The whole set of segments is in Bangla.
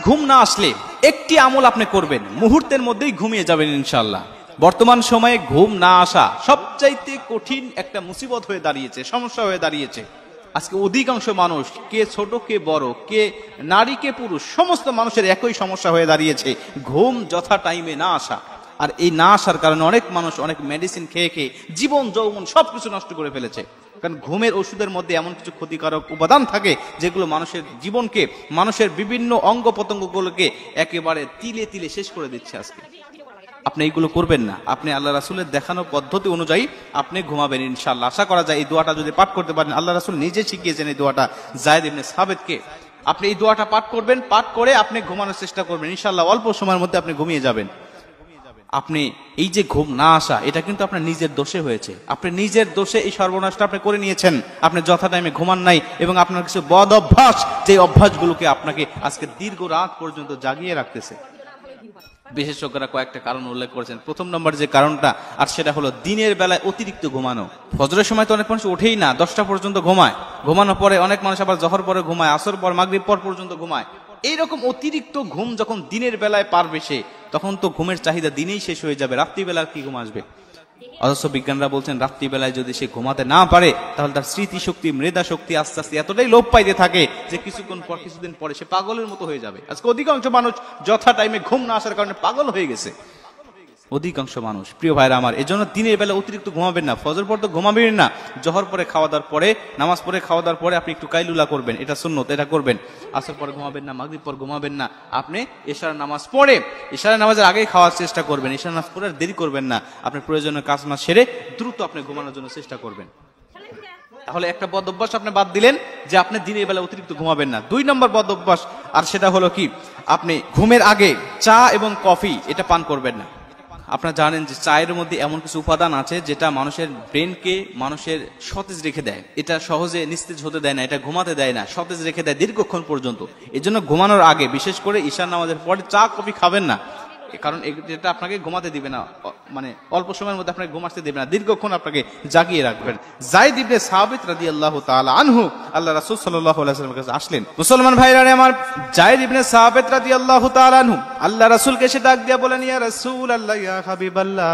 ঘুম না আসলে একটি আমল আপনি করবেন, মুহূর্তের মধ্যেই ঘুমিয়ে যাবেন ইনশাআল্লাহ। বর্তমান সময়ে ঘুম না আসা সবচাইতে কঠিন একটা মুসিবত হয়ে দাঁড়িয়েছে, সমস্যা হয়ে দাঁড়িয়েছে। আজকে অধিকাংশ মানুষ, কে ছোট কে বড়, কে নারী কে পুরুষ, সমস্ত মানুষের একই সমস্যা হয়ে দাঁড়িয়েছে, ঘুম যথা টাইমে না আসা। আর এই না আসার কারণে অনেক মানুষ অনেক মেডিসিন খেয়ে খেয়ে জীবন যৌবন সবকিছু নষ্ট করে ফেলেছে। কারণ ঘুমের ওষুধের মধ্যে এমন কিছু ক্ষতিকারক উপাদান থাকে যেগুলো মানুষের জীবনকে, মানুষের বিভিন্ন অঙ্গ প্রত্যঙ্গগুলোকে একেবারে তিলে তিলে শেষ করে দিচ্ছে। আজকে আপনি এইগুলো করবেন না, আপনি আল্লাহ রাসূলের দেখানো পদ্ধতি অনুযায়ী আপনি ঘুমাবেন ইনশাআল্লাহ। আশা করা যায় এই দোয়াটা যদি পাঠ করতে পারেন, আল্লাহ রাসূল নিজে শিখিয়েছেন এই দোয়াটা যায়েদ ইবনে সাবিতকে। আপনি এই দোয়াটা পাঠ করবেন, পাঠ করে আপনি ঘুমানোর চেষ্টা করবেন, ইনশাআল্লাহ অল্প সময়ের মধ্যে আপনি ঘুমিয়ে যাবেন। আপনি এই যে ঘুম না আসা, এটা কিন্তু আপনার নিজের দোষে হয়েছে, আপনি নিজের দোষে এই সর্বনাশটা আপনি করে নিয়েছেন। আপনি যথা টাইমে ঘুমান নাই এবং আপনার কিছু বদ অভ্যাস, যে অভ্যাসগুলোকে আপনাকে আজকে দীর্ঘ রাত পর্যন্ত জাগিয়ে রাখতেছে। বিশেষজ্ঞরা কয়েকটা কারণ উল্লেখ করেছেন। প্রথম নম্বর যে কারণটা, আর সেটা হলো দিনের বেলায় অতিরিক্ত ঘুমানো। ফজরের সময় তো অনেক মানুষ ওঠেই না, 10টা পর্যন্ত ঘুমায়, ঘুমানোর পরে অনেক মানুষ আবার জহর পরে ঘুমায়, আসর পর, মাগরিব পর পর্যন্ত ঘুমায়। এইরকম অতিরিক্ত ঘুম যখন দিনের বেলায় পারবে সে, তখন তো ঘুমের চাহিদা দিনেই শেষ হয়ে যাবে, রাত্রিবেলা কি ঘুম আসবে? অথচ বিজ্ঞানরা বলছেন রাত্রিবেলায় যদি সে ঘুমাতে না পারে, তাহলে তার স্মৃতিশক্তি, মেধা শক্তি আস্তে আস্তে এতটাই লোপ পাইতে থাকে যে কিছুদিন পরে সে পাগলের মতো হয়ে যাবে। আজকে অধিকাংশ মানুষ যথা টাইমে ঘুম না আসার কারণে পাগল হয়ে গেছে, অধিকাংশ মানুষ। প্রিয় ভাইরা আমার, এজন্য দিনের বেলা অতিরিক্ত ঘুমাবেন না। ফজর পর তো ঘুমাবেন না, জহর পরে খাওয়া দাওয়ার পরে, নামাজ পড়ে খাওয়া দাওয়ার পরে আপনি একটু কাইলুলা করবেন, এটা সুন্নত, এটা করবেন। আসর পরে ঘুমাবেন না, মাগরিব পর ঘুমাবেন না, আপনি এশার নামাজ পড়ে, এশার নামাজের আগেই খাওয়ার চেষ্টা করবেন। এশার নামাজ পড়ে আর দেরি করবেন না, আপনি প্রয়োজনীয় কাজ না সেরে দ্রুত আপনি ঘুমানোর জন্য চেষ্টা করবেন। তাহলে একটা বদ অভ্যাস আপনি বাদ দিলেন যে আপনি দিনের বেলা অতিরিক্ত ঘুমাবেন না। 2 নম্বর বদ অভ্যাস, আর সেটা হলো কি, আপনি ঘুমের আগে চা এবং কফি এটা পান করবেন না। আপনারা জানেন যে চায়ের মধ্যে এমন কিছু উপাদান আছে যেটা মানুষের ব্রেনকে, মানুষের সতেজ রেখে দেয়। এটা সহজে নিস্তেজ হতে দেয় না, এটা ঘুমাতে দেয় না, সতেজ রেখে দেয় দীর্ঘক্ষণ পর্যন্ত। এই জন্য ঘুমানোর আগে, বিশেষ করে ঈশার নামাজের পরে চা কফি খাবেন না, কারণ এটা আপনাকে ঘুমাতে দিবে না, মানে অল্প সময়ের মধ্যে আপনাকে ঘুমাতে দিবে না, দীর্ঘক্ষণ আপনাকে জাগিয়ে রাখবেন। যায়েদ ইবনে সাবিত রাদিয়াল্লাহু তাআলা আনহু আল্লাহ রাসূল সাল্লাল্লাহু আলাইহি ওয়াসাল্লামের কাছে আসলেন। মুসলমান ভাইরা আমার, যায়েদ ইবনে সাবিত রাদিয়াল্লাহু তাআলা আনহু আল্লাহ রাসূলকে এসে ডাক দিয়ে বলেন, ইয়া রাসূলুল্লাহ, ইয়া হাবিবাল্লাহ,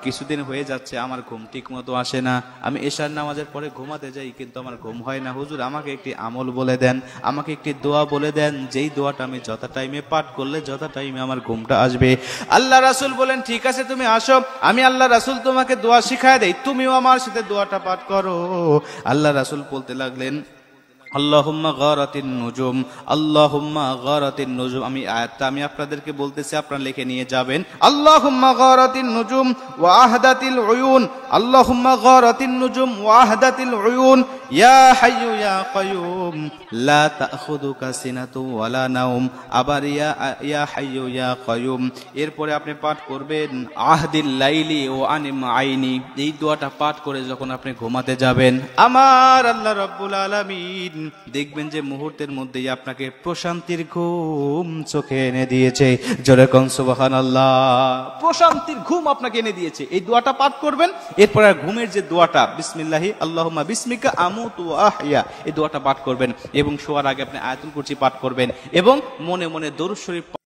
কিছুদিন হয়ে যাচ্ছে আমার ঘুম ঠিক মতো আসে না, আমি এশার নামাজের পরে ঘুমাতে যাই কিন্তু আমার ঘুম হয় না। হুজুর, আমাকে একটি আমল বলে দেন, আমাকে একটি দোয়া বলে দেন, যেই দোয়াটা আমি যথা টাইমে পাঠ করলে যথা টাইমে আমার ঘুমটা আসবে। আল্লাহ রাসূল বলেন, ঠিক আছে তুমি আসো, আমি আল্লাহ রাসূল তোমাকে দোয়া শিখায় দেই, তুমিও আমার সাথে দোয়াটা পাঠ করো। আল্লাহ রাসূল বলতে লাগলেন, আল্লাহুম্মা গারাতিন নুজুম, আল্লাহুম্মা গারাতিন নুজুম। আমি আয়াতটা আমি আপনাদেরকে বলতেছি, আপনারা লিখে নিয়ে যাবেন। আল্লাহুম্মা গারাতিন নুজুম ওয়া আহদাতিল উয়ুন, আল্লাহুম্মা গারাতিন নুজুম ওয়া আহদাতিল উয়ুন, ইয়া হাইয়ু ইয়া কাইয়ুম লা তাখুযুকা সিনাতু ওয়ালা নাওম। আবার ইয়া হাইয়ু ইয়া কাইয়ুম। এরপরে আপনি পাঠ করবেন আহদিল লাইলি ওয়া আনিম আইনি। এই দোয়াটা পাঠ করে যখন আপনি ঘুমাতে যাবেন, আমার আল্লাহ রাব্বুল আলামিন দেখবেন যে মুহূর্তের মধ্যেই আপনাকে প্রশান্তির ঘুম চোখে এনে দিয়েছে। জোরে কোন সুবহানাল্লাহ। প্রশান্তির ঘুম আপনাকে এনে দিয়েছে। এই দোয়াটা পাঠ করবেন, এরপর ঘুমের যে দোয়াটা, বিসমিল্লাহি আল্লাহুম্মা বিসমিকা আমুতু ওয়া আহইয়া, এই দোয়াটা পাঠ করবেন এবং শোয়ার আগে আপনি আয়াতুল কুরসি পাঠ করবেন এবং মনে মনে দরুদ শরীফ